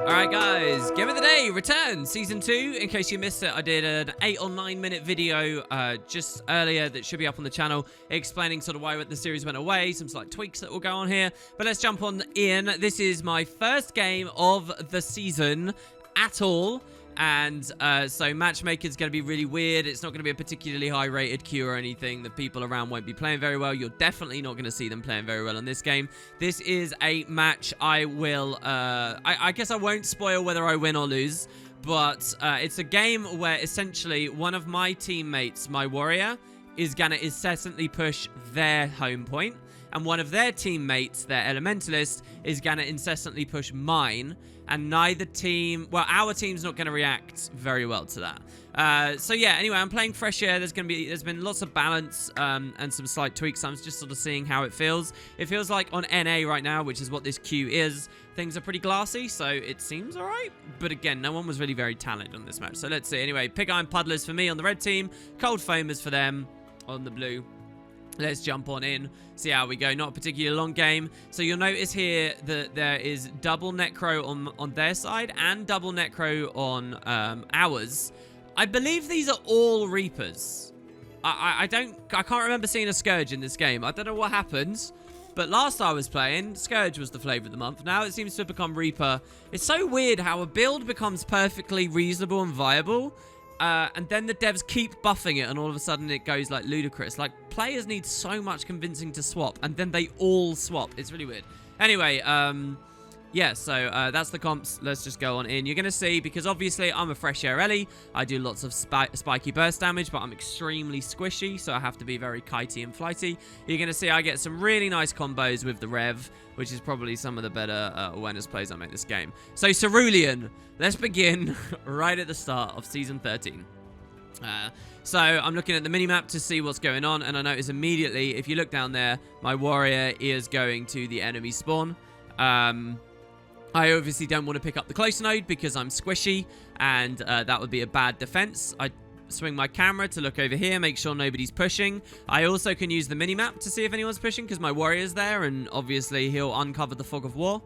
Alright guys, Game of the Day returns, Season 2. In case you missed it, I did an 8 or 9 minute video just earlier that should be up on the channel explaining sort of why the series went away, some slight tweaks that will go on here. But let's jump on in. This is my first game of the season at all. And so matchmaker's going to be really weird. It's not going to be a particularly high rated queue or anything. The people around won't be playing very well. You're definitely not going to see them playing very well in this game. This is a match I will I guess I won't spoil whether I win or lose, but it's a game where essentially one of my teammates, my warrior, is going to incessantly push their home point, and one of their teammates, their elementalist, is going to incessantly push mine. And neither team, well, our team's not going to react very well to that. So yeah, anyway, I'm playing Fresh Air. There's been lots of balance and some slight tweaks. I'm just sort of seeing how it feels. It feels like on NA right now, which is what this queue is, things are pretty glassy, so it seems all right. But again, no one was really very talented on this match. So let's see. Anyway, Pig Iron Puddlers for me on the red team, Cold Foamers for them on the blue. Let's jump on in, see how we go. Not a particularly long game. So you'll notice here that there is double Necro on their side and double Necro on ours. I believe these are all Reapers. I can't remember seeing a Scourge in this game. I don't know what happened, but last I was playing, Scourge was the flavor of the month. Now it seems to have become Reaper. It's so weird how a build becomes perfectly reasonable and viable, and then the devs keep buffing it, and all of a sudden it goes like ludicrous. Like, players need so much convincing to swap, and then they all swap. It's really weird. Anyway, yeah, so that's the comps. Let's just go on in. You're going to see, because obviously I'm a Fresh Air Ellie, I do lots of spiky burst damage, but I'm extremely squishy, so I have to be very kitey and flighty. You're going to see I get some really nice combos with the Rev, which is probably some of the better awareness plays I make this game. So Cerulean, let's begin right at the start of Season 13. So I'm looking at the minimap to see what's going on, and I notice immediately, if you look down there, my warrior is going to the enemy spawn. I obviously don't want to pick up the close node because I'm squishy, and that would be a bad defense. I swing my camera to look over here, make sure nobody's pushing. I also can use the minimap to see if anyone's pushing because my warrior's there, and obviously he'll uncover the Fog of War.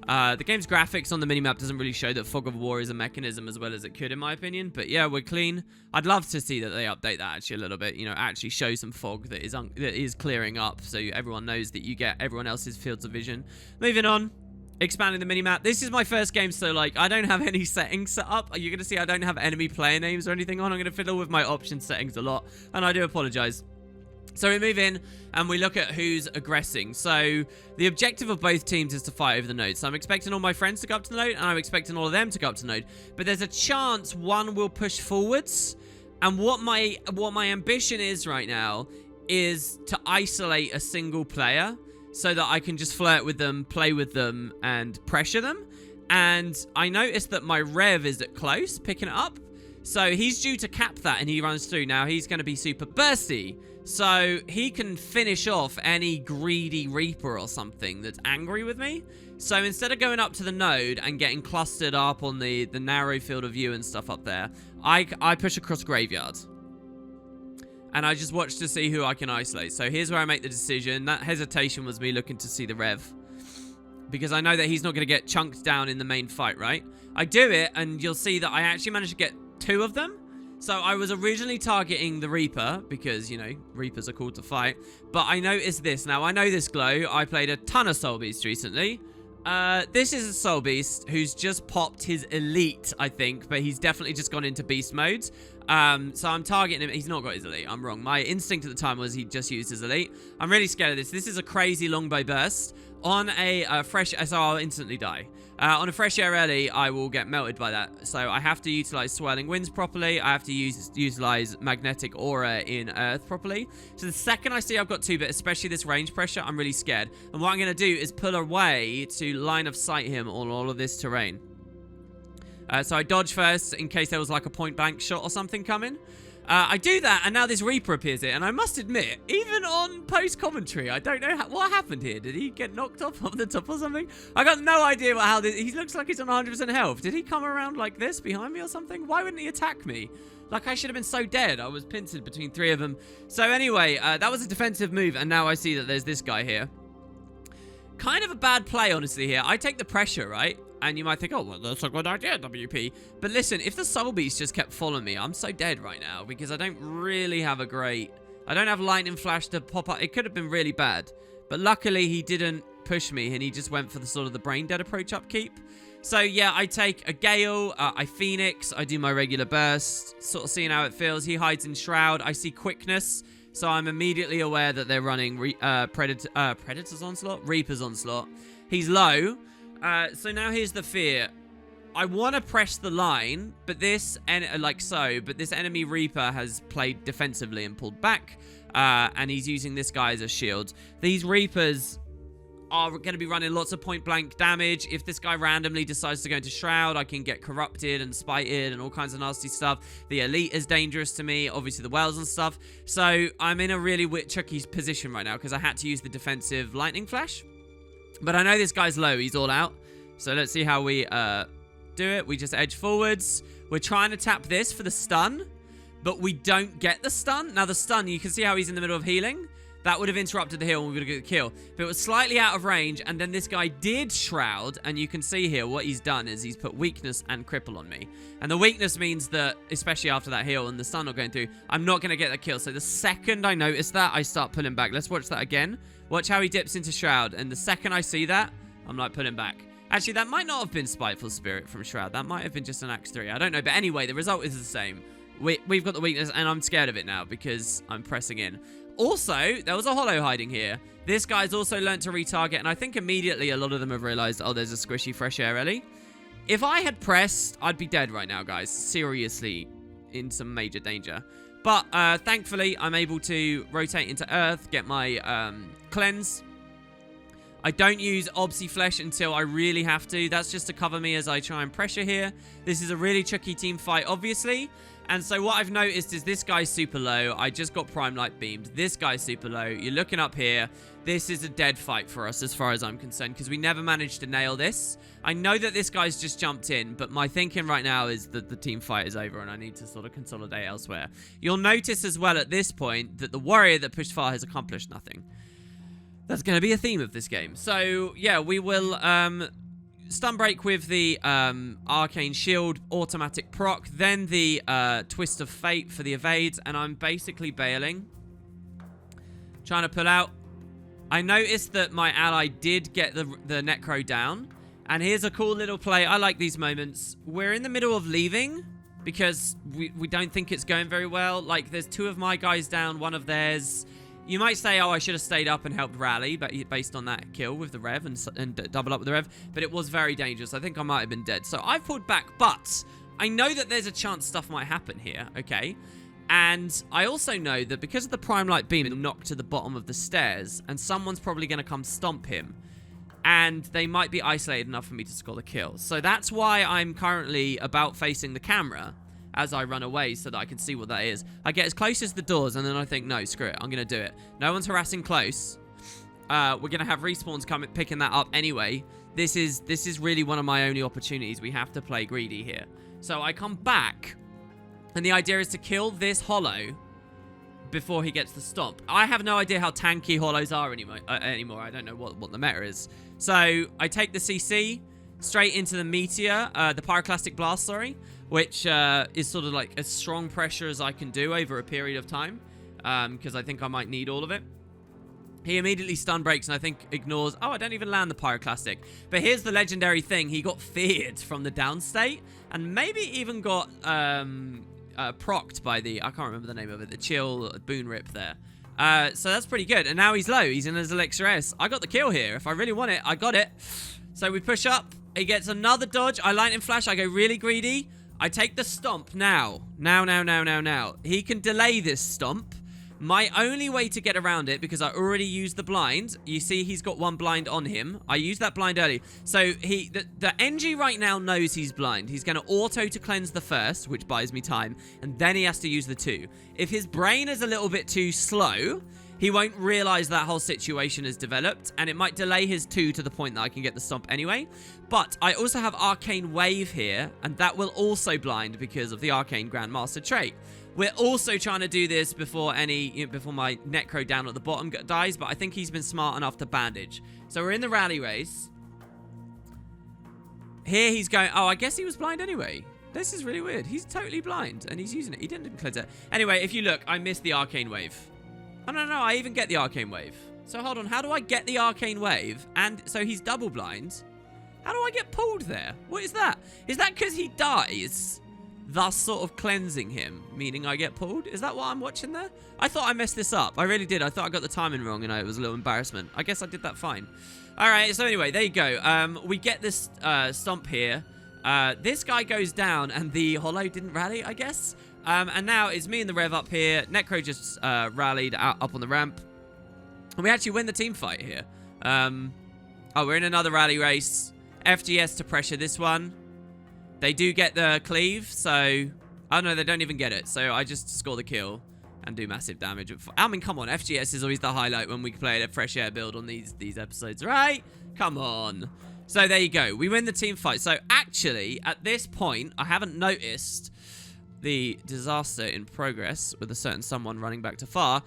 The game's graphics on the minimap doesn't really show that Fog of War is a mechanism as well as it could, in my opinion. But yeah, we're clean. I'd love to see that they update that actually a little bit. You know, actually show some fog that is clearing up, so everyone knows that you get everyone else's fields of vision. Moving on. Expanding the minimap. This is my first game, so like I don't have any settings set up. You're going to see I don't have enemy player names or anything on. I'm going to fiddle with my option settings a lot, and I do apologize. So we move in and we look at who's aggressing. So the objective of both teams is to fight over the node. So I'm expecting all my friends to go up to the node, and I'm expecting all of them to go up to the node. But there's a chance one will push forwards. And what my ambition is right now is to isolate a single player so that I can just flirt with them, play with them, and pressure them. And I noticed that my Rev is at close, picking it up. So he's due to cap that, and he runs through. Now he's going to be super bursty, so he can finish off any greedy Reaper or something that's angry with me. So instead of going up to the node and getting clustered up on the narrow field of view and stuff up there, I push across Graveyard. And I just watch to see who I can isolate. So here's where I make the decision. That hesitation was me looking to see the Rev, because I know that he's not going to get chunked down in the main fight, right? I do it, and you'll see that I actually managed to get 2 of them. So I was originally targeting the Reaper because, you know, Reapers are cool to fight. But I noticed this. Now, I know this glow. I played a ton of Soul Beast recently. This is a Soul Beast who's just popped his Elite, I think. But he's definitely just gone into Beast mode. So I'm targeting him. He's not got his Elite. I'm wrong. My instinct at the time was he just used his Elite. I'm really scared of this. This is a crazy longbow burst. On a fresh... So I'll instantly die. On a Fresh Air Ellie, I will get melted by that. So I have to utilize Swirling Winds properly. I have to utilize Magnetic Aura in Earth properly. So the second I see I've got 2-bit, especially this range pressure, I'm really scared. And what I'm going to do is pull away to line of sight him on all of this terrain. So I dodge first in case there was like a point blank shot or something coming. I do that, and now this Reaper appears here. And I must admit, even on post-commentary, I don't know what happened here. Did he get knocked off the top or something? I got no idea how this... He looks like he's on 100% health. Did he come around like this behind me or something? Why wouldn't he attack me? Like, I should have been so dead. I was pincered between 3 of them. So anyway, that was a defensive move, and now I see that there's this guy here. Kind of a bad play, honestly, here. I take the pressure, right? And you might think, oh, well, that's a good idea, WP. But listen, if the Soul Beast just kept following me, I'm so dead right now because I don't really have a great... I don't have Lightning Flash to pop up. It could have been really bad. But luckily, he didn't push me and he just went for the sort of the Brain Dead approach upkeep. So, yeah, I take a Gale, I Phoenix, I do my regular burst, sort of seeing how it feels. He hides in Shroud. I see Quickness, so I'm immediately aware that they're running Predator's Onslaught? Reaper's Onslaught. He's low. So now here's the fear. I want to press the line, but this, but this enemy Reaper has played defensively and pulled back, and he's using this guy as a shield. These Reapers are going to be running lots of point-blank damage. If this guy randomly decides to go into Shroud, I can get corrupted and spited and all kinds of nasty stuff. The Elite is dangerous to me, obviously the Wells and stuff. So I'm in a really tricky position right now because I had to use the defensive Lightning Flash. But I know this guy's low. He's all out. So let's see how we do it. We just edge forwards. We're trying to tap this for the stun, but we don't get the stun. Now the stun, you can see how he's in the middle of healing. That would have interrupted the heal and we would have got the kill. But it was slightly out of range, and then this guy did Shroud, and you can see here what he's done is he's put Weakness and Cripple on me. And the Weakness means that, especially after that heal and the stun not going through, I'm not going to get the kill. So the second I notice that, I start pulling back. Let's watch that again. Watch how he dips into Shroud, and the second I see that, I'm like pulling back. Actually, that might not have been Spiteful Spirit from Shroud. That might have been just an Axe 3. I don't know. But anyway, the result is the same. We've got the Weakness, and I'm scared of it now because I'm pressing in. Also, there was a Hollow hiding here. This guy's also learned to retarget, and I think immediately a lot of them have realized, oh, there's a squishy Fresh Air Ellie. If I had pressed, I'd be dead right now, guys. Seriously, in some major danger. But thankfully, I'm able to rotate into Earth, get my cleanse. I don't use Obsy Flesh until I really have to. That's just to cover me as I try and pressure here. This is a really tricky team fight, obviously. And so what I've noticed is this guy's super low. I just got Prime Light beamed. This guy's super low. You're looking up here. This is a dead fight for us as far as I'm concerned because we never managed to nail this. I know that this guy's just jumped in, but my thinking right now is that the team fight is over and I need to sort of consolidate elsewhere. You'll notice as well at this point that the warrior that pushed far has accomplished nothing. That's going to be a theme of this game. So, yeah, we will stun break with the Arcane Shield automatic proc, then the Twist of Fate for the evades, and I'm basically bailing. Trying to pull out. I noticed that my ally did get the Necro down, and here's a cool little play. I like these moments. We're in the middle of leaving because we don't think it's going very well. Like, there's two of my guys down, one of theirs. You might say, oh, I should have stayed up and helped rally, but based on that kill with the Rev and double up with the Rev, but it was very dangerous. I think I might have been dead. So I've pulled back, but I know that there's a chance stuff might happen here, okay? And I also know that because of the Prime Light Beam, it'll knock to the bottom of the stairs, and someone's probably going to come stomp him. And they might be isolated enough for me to score the kill. So that's why I'm currently about facing the camera as I run away so that I can see what that is. I get as close as the doors, and then I think, no, screw it. I'm going to do it. No one's harassing close. We're going to have respawns coming, picking that up anyway. This is really one of my only opportunities. We have to play greedy here. So I come back, and the idea is to kill this Hollow before he gets the stomp. I have no idea how tanky Hollows are anymore. I don't know what the meta is. So I take the CC straight into the Meteor, the Pyroclastic Blast, sorry, which is sort of like as strong pressure as I can do over a period of time, because I think I might need all of it. He immediately stun breaks and I think ignores... Oh, I don't even land the Pyroclastic. But here's the legendary thing. He got feared from the down state and maybe even got procced by the... I can't remember the name of it. The chill boon rip there. So that's pretty good. And now he's low. He's in his Elixir S. I got the kill here. If I really want it, I got it. So we push up. He gets another dodge. I Lightning Flash. I go really greedy. I take the stomp now. Now. He can delay this stomp. My only way to get around it, because I already used the blind, you see he's got one blind on him. I used that blind early. So the NG right now knows he's blind. He's going to auto to cleanse the first, which buys me time, and then he has to use the two. If his brain is a little bit too slow, he won't realize that whole situation has developed, and it might delay his two to the point that I can get the stomp anyway. But I also have Arcane Wave here, and that will also blind because of the Arcane Grandmaster trait. We're also trying to do this before before my Necro down at the bottom dies, but I think he's been smart enough to bandage. So we're in the rally race. Here he's going... Oh, I guess he was blind anyway. This is really weird. He's totally blind, and he's using it. He didn't cleanse it. Anyway, if you look, I missed the arcane wave. Oh, no, I even get the arcane wave. So hold on. How do I get the arcane wave? And so he's double blind. How do I get pulled there? What is that? Is that because he dies, thus sort of cleansing him, meaning I get pulled? Is that what I'm watching there? I thought I messed this up. I really did. I thought I got the timing wrong, and it was a little embarrassment. I guess I did that fine. All right, so anyway, there you go. We get this stomp here. This guy goes down, and the Hollow didn't rally, I guess. And now it's me and the Rev up here. Necro just rallied up on the ramp. And we actually win the team fight here. Oh, we're in another rally race. FGS to pressure this one. They do get the cleave, so... Oh, no, they don't even get it. So I just score the kill and do massive damage. I mean, come on. FGS is always the highlight when we play a fresh air build on these episodes, right? Come on. So there you go. We win the team fight. So actually, at this point, I haven't noticed the disaster in progress with a certain someone running back to far.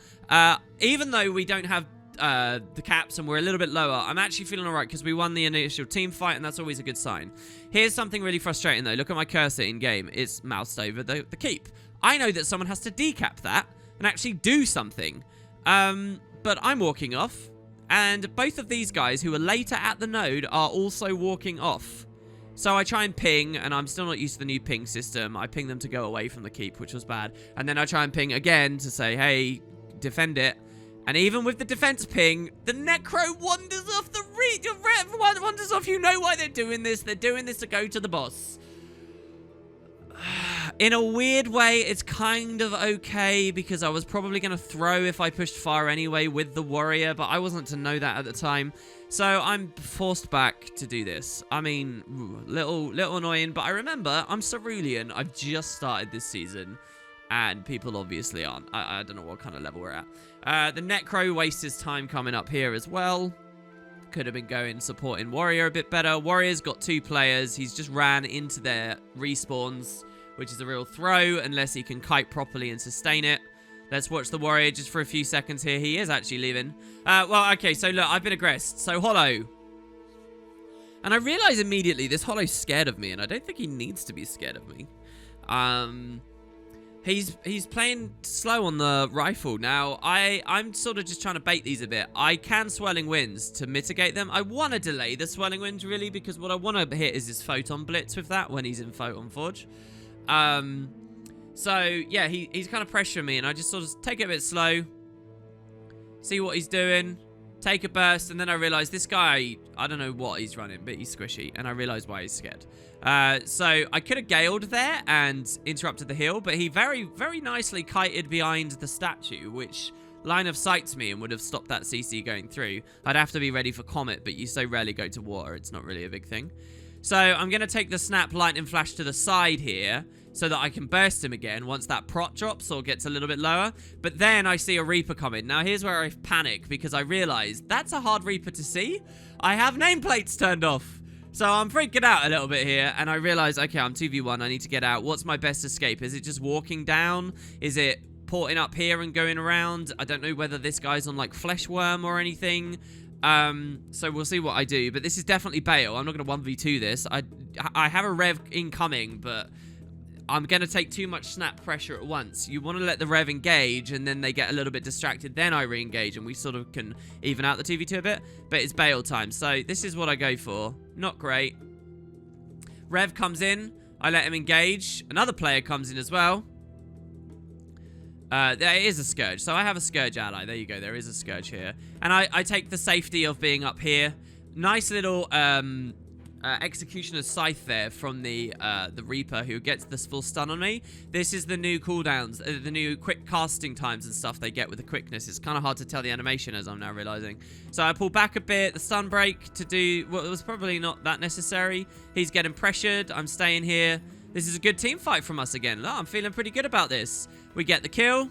Even though we don't have the caps and we're a little bit lower, I'm actually feeling alright because we won the initial team fight, and that's always a good sign. Here's something really frustrating though. Look at my cursor in game. It's moused over the keep. I know that someone has to decap that and actually do something. But I'm walking off, and both of these guys who are later at the node are also walking off. So I try and ping, and I'm still not used to the new ping system. I ping them to go away from the keep, which was bad. And then I try and ping again to say, hey, defend it. And even with the defense ping, the Necro wanders off the Rev wanders off. You know why they're doing this. They're doing this to go to the boss. In a weird way, it's kind of okay because I was probably going to throw if I pushed far anyway with the warrior, but I wasn't to know that at the time. So I'm forced back to do this. I mean, little annoying, but I remember I'm Cerulean. I've just started this season, and people obviously aren't. I don't know what kind of level we're at. The Necro wastes his time coming up here as well. Could have been going supporting Warrior a bit better. Warrior's got 2 players. He's just ran into their respawns, which is a real throw unless he can kite properly and sustain it. Let's watch the Warrior just for a few seconds here. He is actually leaving. Well, okay, so look, I've been aggressed. So Hollow. And I realize immediately this Hollow's scared of me, and I don't think he needs to be scared of me. He's playing slow on the rifle. Now, I'm sort of just trying to bait these a bit. I can Swirling Winds to mitigate them. I want to delay the Swirling Winds, really, because what I want to hit is this Photon Blitz with that when he's in Photon Forge. So, yeah, he's kind of pressuring me, and I just sort of take it a bit slow, see what he's doing, take a burst, and then I realize this guy, I don't know what he's running, but he's squishy, and I realize why he's scared. So I could have galed there and interrupted the heal, but he very, very nicely kited behind the statue, which line of sights me and would have stopped that CC going through. I'd have to be ready for Comet, but you so rarely go to water, it's not really a big thing. So I'm going to take the Snap Lightning Flash to the side here so that I can burst him again once that prot drops or gets a little bit lower. But then I see a Reaper coming. Now here's where I panic because I realize that's a hard Reaper to see. I have nameplates turned off. So I'm freaking out a little bit here, and I realize, okay, I'm 2v1, I need to get out. What's my best escape? Is it just walking down? Is it porting up here and going around? I don't know whether this guy's on, like, Flesh Worm or anything. So we'll see what I do, but this is definitely bail. I'm not going to 1v2 this. I have a Rev incoming, but I'm going to take too much snap pressure at once. You want to let the Rev engage, and then they get a little bit distracted. Then I re-engage, and we sort of can even out the 2v2 a bit. But it's bail time, so this is what I go for. Not great. Rev comes in. I let him engage. Another player comes in as well. There is a Scourge. So I have a Scourge ally. There you go. There is a Scourge here. And I take the safety of being up here. Nice little Executioner's Scythe there from the Reaper who gets this full stun on me. This is the new cooldowns, the new quick casting times and stuff they get with the quickness. It's kind of hard to tell the animation as I'm now realizing. So I pull back a bit, the stun break to do what was probably not that necessary. He's getting pressured. I'm staying here. This is a good team fight from us again. Look, I'm feeling pretty good about this. We get the kill.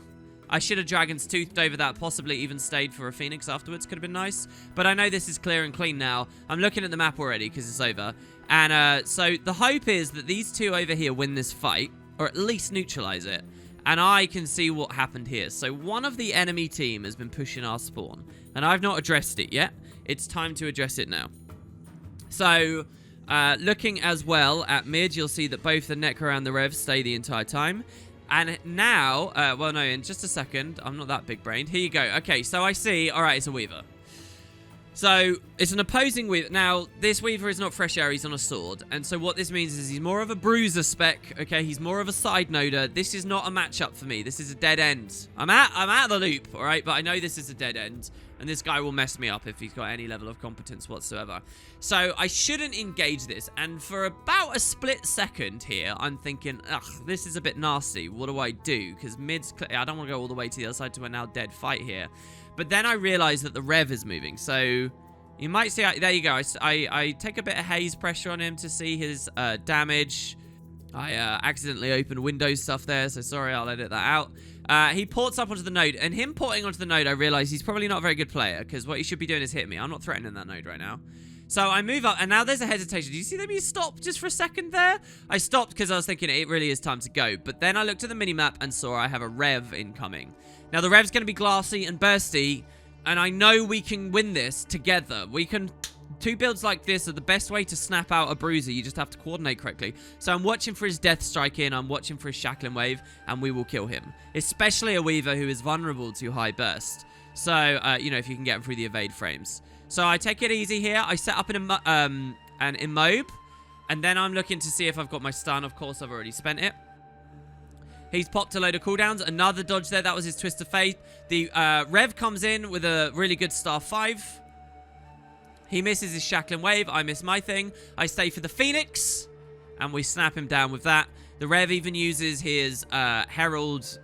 I should have Dragon's Toothed over that, possibly even stayed for a Phoenix afterwards. Could have been nice. But I know this is clear and clean now. I'm looking at the map already because it's over. And so the hope is that these two over here win this fight, or at least neutralize it. And I can see what happened here. So one of the enemy team has been pushing our spawn. And I've not addressed it yet. It's time to address it now. So, looking as well at mid, you'll see that both the Necro and the Rev stay the entire time. And now, well, no, in just a second. I'm not that big-brained. Here you go. Okay, so I see. All right, it's a Weaver. So, it's an opposing Weaver. Now, this Weaver is not fresh air. He's on a sword. And so what this means is he's more of a bruiser spec. Okay, he's more of a side noder. This is not a matchup for me. This is a dead end. I'm out of the loop, all right? But I know this is a dead end. And this guy will mess me up if he's got any level of competence whatsoever. So, I shouldn't engage this. And for about a split second here, I'm thinking, ugh, this is a bit nasty. What do I do? Because mid's... I don't want to go all the way to the other side to a now dead fight here. But then I realized that the Rev is moving. So, you might see... there you go. I take a bit of haze pressure on him to see his damage. I accidentally opened Windows stuff there. So, sorry, I'll edit that out. He ports up onto the node. And him porting onto the node, I realize he's probably not a very good player. Because what he should be doing is hit me. I'm not threatening that node right now. So I move up, and now there's a hesitation. Do you see me stop just for a second there? I stopped because I was thinking it really is time to go. But then I looked at the minimap and saw I have a Rev incoming. Now, the Rev's going to be glassy and bursty, and I know we can win this together. We can... Two builds like this are the best way to snap out a bruiser. You just have to coordinate correctly. So I'm watching for his Death Strike in. I'm watching for his Shackling Wave, and we will kill him. Especially a Weaver who is vulnerable to high burst. So, you know, if you can get him through the evade frames. So I take it easy here. I set up an immob. And then I'm looking to see if I've got my stun. Of course, I've already spent it. He's popped a load of cooldowns. Another dodge there. That was his Twist of Fate. The Rev comes in with a really good star 5. He misses his Shackling Wave. I miss my thing. I stay for the Phoenix. And we snap him down with that. The Rev even uses his Herald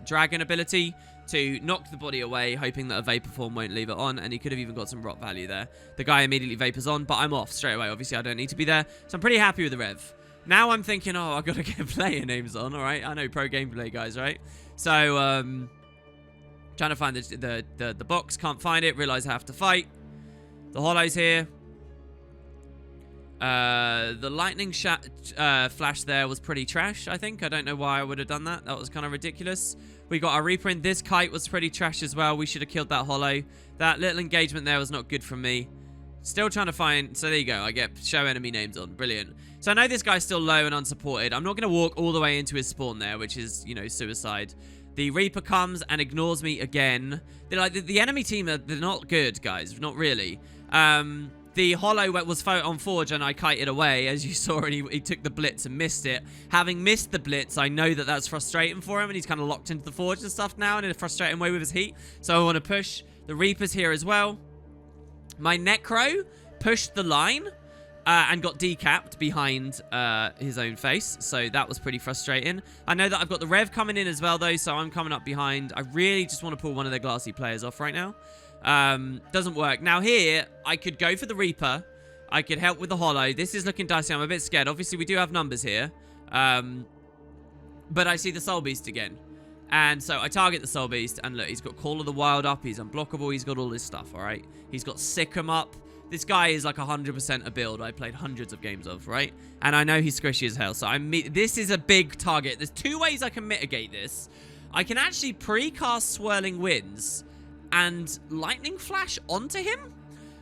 Dragon ability to knock the body away, hoping that a Vapor Form won't leave it on, and he could have even got some rot value there. The guy immediately Vapors on, but I'm off straight away. Obviously, I don't need to be there, so I'm pretty happy with the Rev. Now I'm thinking, oh, I've got to get player names on, all right? I know pro gameplay guys, right? So, trying to find the box, can't find it, realize I have to fight. The Hollow's here. The lightning flash there was pretty trash, I think. I don't know why I would have done that. That was kind of ridiculous. We got our Reaper in. This kite was pretty trash as well. We should have killed that Hollow. That little engagement there was not good from me. Still trying to find... So there you go. I get show enemy names on. Brilliant. So I know this guy's still low and unsupported. I'm not going to walk all the way into his spawn there, which is, you know, suicide. The Reaper comes and ignores me again. They're like, the enemy team, they're not good, guys. Not really. The Hollow was on Forge and I kited away, as you saw, and he took the Blitz and missed it. Having missed the Blitz, I know that that's frustrating for him, and he's kind of locked into the Forge and stuff now in a frustrating way with his heat. So I want to push. The Reaper's here as well. My Necro pushed the line and got decapped behind his own face, so that was pretty frustrating. I know that I've got the Rev coming in as well, though, so I'm coming up behind. I really just want to pull one of their glassy players off right now. Doesn't work. Now here, I could go for the Reaper. I could help with the Hollow. This is looking dicey. I'm a bit scared. Obviously, we do have numbers here. But I see the Soul Beast again. And so I target the Soul Beast. And look, he's got Call of the Wild up. He's unblockable. He's got all this stuff, all right? He's got Sikkim up. This guy is like 100% a build I played hundreds of games of, right? And I know he's squishy as hell. So this is a big target. There's two ways I can mitigate this. I can actually pre-cast Swirling Winds and Lightning Flash onto him,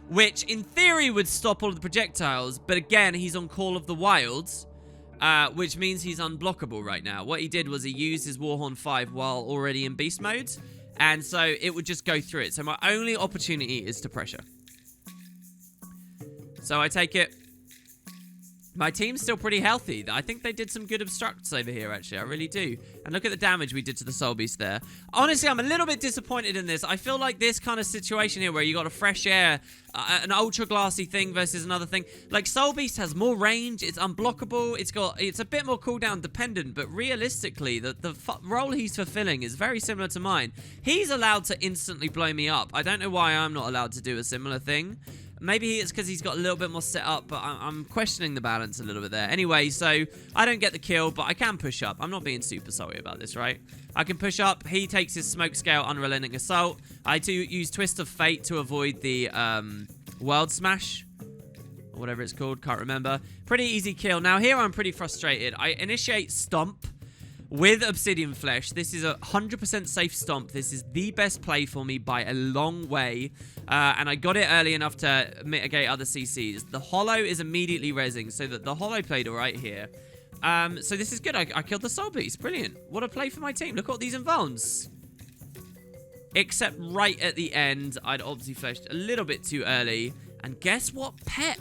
which in theory would stop all of the projectiles, but again, he's on Call of the Wilds, which means he's unblockable right now. What he did was he used his Warhorn 5 while already in beast mode, and so it would just go through it. So my only opportunity is to pressure. So I take it. My team's still pretty healthy. I think they did some good obstructs over here, actually. I really do. And look at the damage we did to the Soul Beast there. Honestly, I'm a little bit disappointed in this. I feel like this kind of situation here where you got a fresh air, an ultra glassy thing versus another thing. Like, Soul Beast has more range. It's unblockable. It's a bit more cooldown dependent. But realistically, the role he's fulfilling is very similar to mine. He's allowed to instantly blow me up. I don't know why I'm not allowed to do a similar thing. Maybe it's because he's got a little bit more set up, but I'm questioning the balance a little bit there. Anyway, so I don't get the kill, but I can push up. I'm not being super sorry about this, right? I can push up. He takes his Smoke Scale Unrelenting Assault. I do use Twist of Fate to avoid the World Smash, or whatever it's called. Can't remember. Pretty easy kill. Now, here I'm pretty frustrated. I initiate Stomp, with Obsidian Flesh. This is a 100% safe stomp. This is the best play for me by a long way. And I got it early enough to mitigate other CCs. The Hollow is immediately rezzing, so that the Hollow played all right here. So this is good. I killed the Soul Beast. Brilliant. What a play for my team. Look at all these invulns. Except right at the end, I'd obviously fleshed a little bit too early. And guess what, Pet?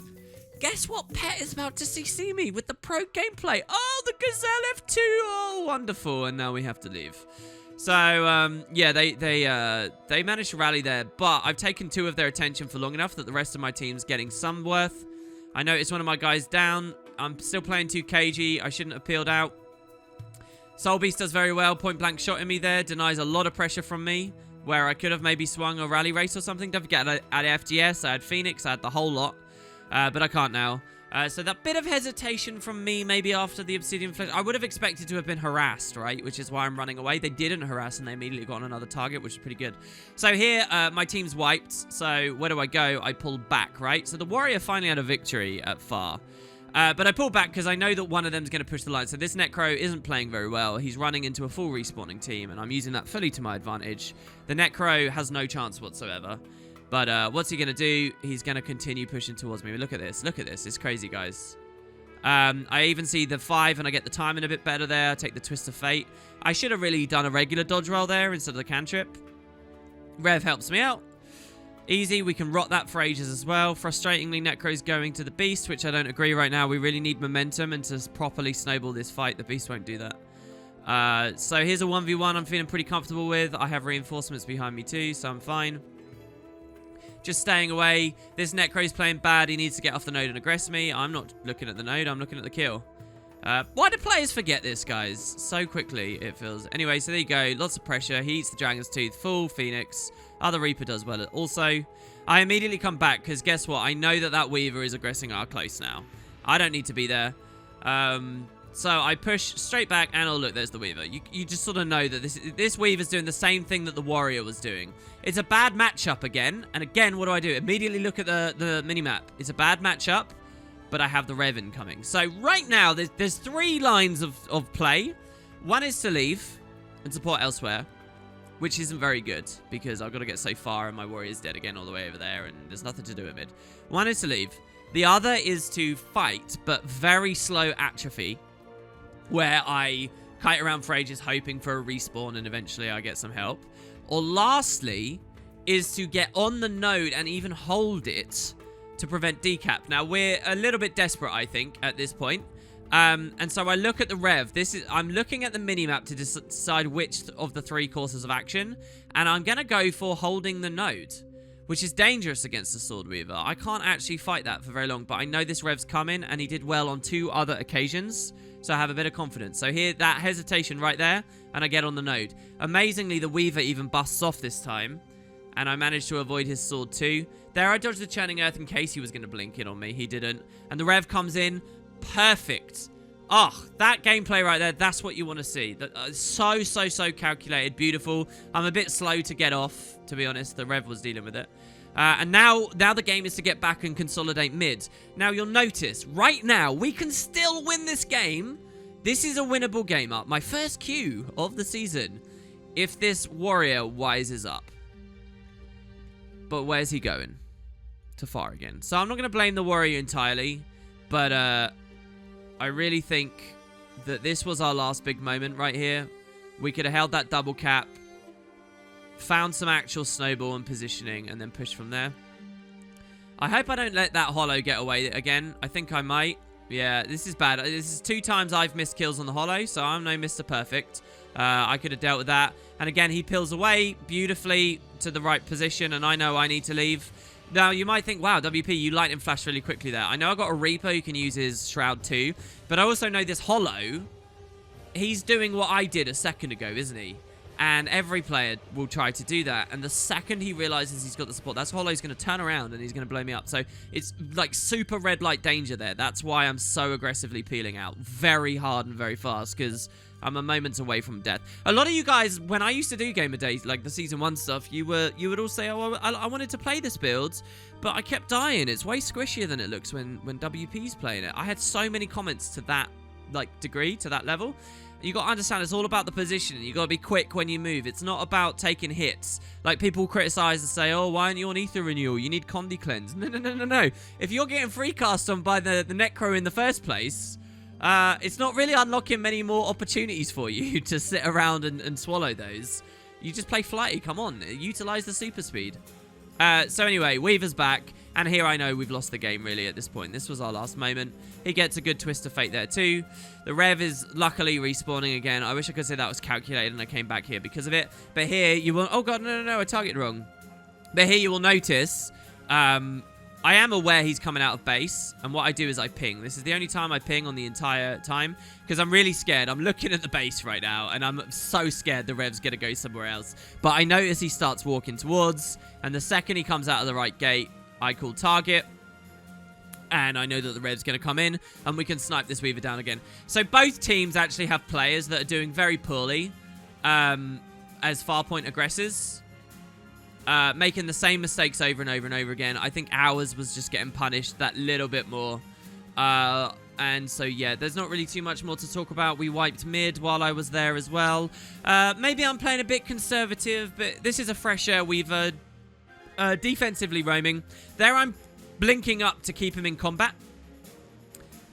Guess what Pet is about to CC me with the pro gameplay? Oh, the Gazelle F2. Oh, wonderful. And now we have to leave. So, yeah, they managed to rally there. But I've taken 2 of their attention for long enough that the rest of my team's getting some worth. I noticed one of my guys down. I'm still playing too cagey. I shouldn't have peeled out. Soul Beast does very well. Point blank shot at me there. Denies a lot of pressure from me, where I could have maybe swung a rally race or something. Don't forget, I had FGS, I had Phoenix, I had the whole lot. But I can't now. So that bit of hesitation from me, maybe after the Obsidian Flesh, I would have expected to have been harassed, right? Which is why I'm running away. They didn't harass, and they immediately got on another target, which is pretty good. So here, my team's wiped. So where do I go? I pull back, right? So the Warrior finally had a victory at far. But I pulled back because I know that one of them is going to push the line. So this Necro isn't playing very well. He's running into a full respawning team, and I'm using that fully to my advantage. The Necro has no chance whatsoever. But what's he going to do? He's going to continue pushing towards me. Look at this. Look at this. It's crazy, guys. I even see the 5, and I get the timing a bit better there. I take the Twist of Fate. I should have really done a regular dodge roll there instead of the cantrip. Rev helps me out. Easy. We can rot that for ages as well. Frustratingly, Necro's going to the Beast, which I don't agree right now. We really need momentum, and to properly snowball this fight, the Beast won't do that. So here's a 1v1 I'm feeling pretty comfortable with. I have reinforcements behind me too, so I'm fine. Just staying away. This Necro's playing bad. He needs to get off the node and aggress me. I'm not looking at the node. I'm looking at the kill. Why do players forget this, guys? So quickly, it feels. Anyway, so there you go. Lots of pressure. He eats the Dragon's Tooth. Full Phoenix. Other Reaper does well also. I immediately come back because guess what? I know that Weaver is aggressing our close now. I don't need to be there. So I push straight back, and oh look, there's the Weaver. You just sort of know that this Weaver's doing the same thing that the Warrior was doing. It's a bad matchup again, and again, what do? Immediately look at the minimap. It's a bad matchup, but I have the Rev incoming. So right now, there's 3 lines of play. One is to leave and support elsewhere, which isn't very good, because I've got to get so far, and my Warrior's dead again all the way over there, and there's nothing to do with mid. One is to leave. The other is to fight, but very slow atrophy, where I kite around for ages hoping for a respawn and eventually I get some help. Or lastly, is to get on the node and even hold it to prevent decap. Now, we're a little bit desperate, I think, at this point. And so I look at the Rev. I'm looking at the minimap to decide which of the 3 courses of action. And I'm going to go for holding the node, which is dangerous against the Sword Weaver. I can't actually fight that for very long, but I know this Rev's coming, and he did well on 2 other occasions. So I have a bit of confidence. So here, that hesitation right there, and I get on the node. Amazingly, the Weaver even busts off this time, and I managed to avoid his sword too. There, I dodged the Churning Earth in case he was going to blink in on me. He didn't. And the Rev comes in. Perfect. Oh, that gameplay right there, that's what you want to see. So calculated. Beautiful. I'm a bit slow to get off, to be honest. The Rev was dealing with it. And now the game is to get back and consolidate mid. Now, you'll notice, right now, we can still win this game. This is a winnable game up. My first Q of the season. If this Warrior wises up. But where's he going? To far again. So I'm not going to blame the Warrior entirely. But I really think that this was our last big moment right here. We could have held that double cap. Found some actual snowball and positioning, and then pushed from there. I hope I don't let that Hollow get away again. I think I might. Yeah, this is bad. This is 2 times I've missed kills on the Hollow, so I'm no Mr. Perfect. I could have dealt with that. And again, he peels away beautifully to the right position, and I know I need to leave. Now, you might think, wow, WP, you lightning flash really quickly there. I know I got a Reaper who can use his Shroud too, but I also know this Hollow, he's doing what I did a second ago, isn't he? And every player will try to do that. And the second he realizes he's got the support, that's Hollow's going to turn around and he's going to blow me up. So it's like super red light danger there. That's why I'm so aggressively peeling out very hard and very fast, because I'm a moments away from death. A lot of you guys, when I used to do Gamer Days, like the Season 1 stuff, you would all say, oh, I wanted to play this build, but I kept dying. It's way squishier than it looks when WP's playing it. I had so many comments to that degree, to that level. You got to understand it's all about the positioning. You got to be quick when you move. It's not about taking hits. Like, people criticize and say, oh, why aren't you on ether renewal? You need Condi cleanse. No. If you're getting free cast on by the Necro in the first place, it's not really unlocking many more opportunities for you to sit around and swallow those. You just play flighty. Come on. Utilize the super speed. So anyway, Weaver's back. And here I know we've lost the game, really, at this point. This was our last moment. He gets a good twist of fate there, too. The Rev is luckily respawning again. I wish I could say that was calculated and I came back here because of it. But here you will... Oh, God, no, I targeted wrong. But here you will notice... I am aware he's coming out of base, and what I do is I ping. This is the only time I ping on the entire time, because I'm really scared. I'm looking at the base right now, and I'm so scared the Rev's going to go somewhere else. But I notice he starts walking towards, and the second he comes out of the right gate, I call target, and I know that the Rev's going to come in, and we can snipe this Weaver down again. So both teams actually have players that are doing very poorly as farpoint aggressors. Making the same mistakes over and over and over again. I think ours was just getting punished that little bit more. And so, yeah, there's not really too much more to talk about. We wiped mid while I was there as well. Maybe I'm playing a bit conservative, but this is a fresh air Weaver. Defensively roaming. There I'm blinking up to keep him in combat.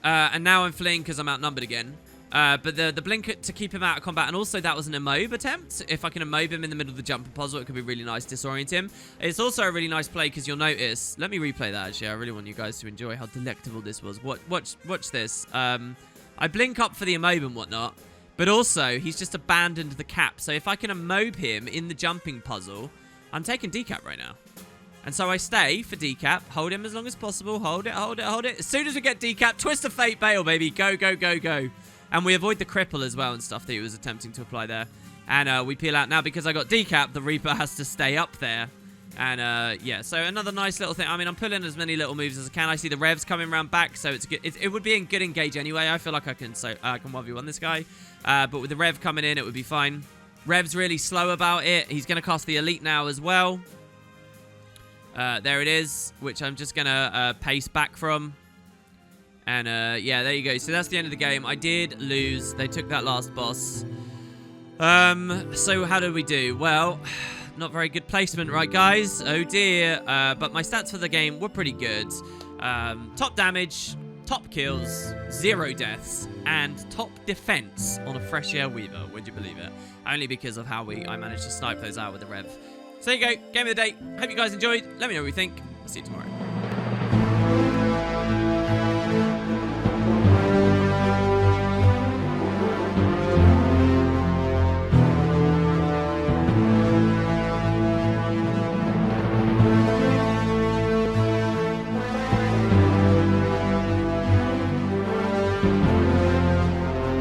And now I'm fleeing because I'm outnumbered again. But the blink to keep him out of combat, and also that was an emobe attempt. If I can emobe him in the middle of the jumper puzzle, it could be really nice, disorient him. It's also a really nice play because you'll notice. Let me replay that actually. I really want you guys to enjoy how delectable this was. Watch this. I blink up for the emobe and whatnot, but also he's just abandoned the cap. So if I can emobe him in the jumping puzzle, I'm taking decap right now. And so I stay for decap, hold him as long as possible, hold it. As soon as we get decap, twist of fate, bail, baby. Go. And we avoid the cripple as well and stuff that he was attempting to apply there. And we peel out now because I got decap. The Reaper has to stay up there. And yeah, so another nice little thing. I mean, I'm pulling as many little moves as I can. I see the Revs coming around back, so it's good. It would be a good engage anyway. I feel like I can 1v1 this guy. But with the Rev coming in, it would be fine. Rev's really slow about it. He's going to cast the Elite now as well. There it is, which I'm just going to pace back from. And, yeah, there you go. So that's the end of the game. I did lose. They took that last boss. So how did we do? Well, not very good placement, right, guys? Oh, dear. But my stats for the game were pretty good. Top damage, top kills, 0 deaths, and top defense on a Fresh Air Weaver. Would you believe it? Only because of how I managed to snipe those out with the Rev. So there you go. Game of the day. Hope you guys enjoyed. Let me know what you think. I'll see you tomorrow.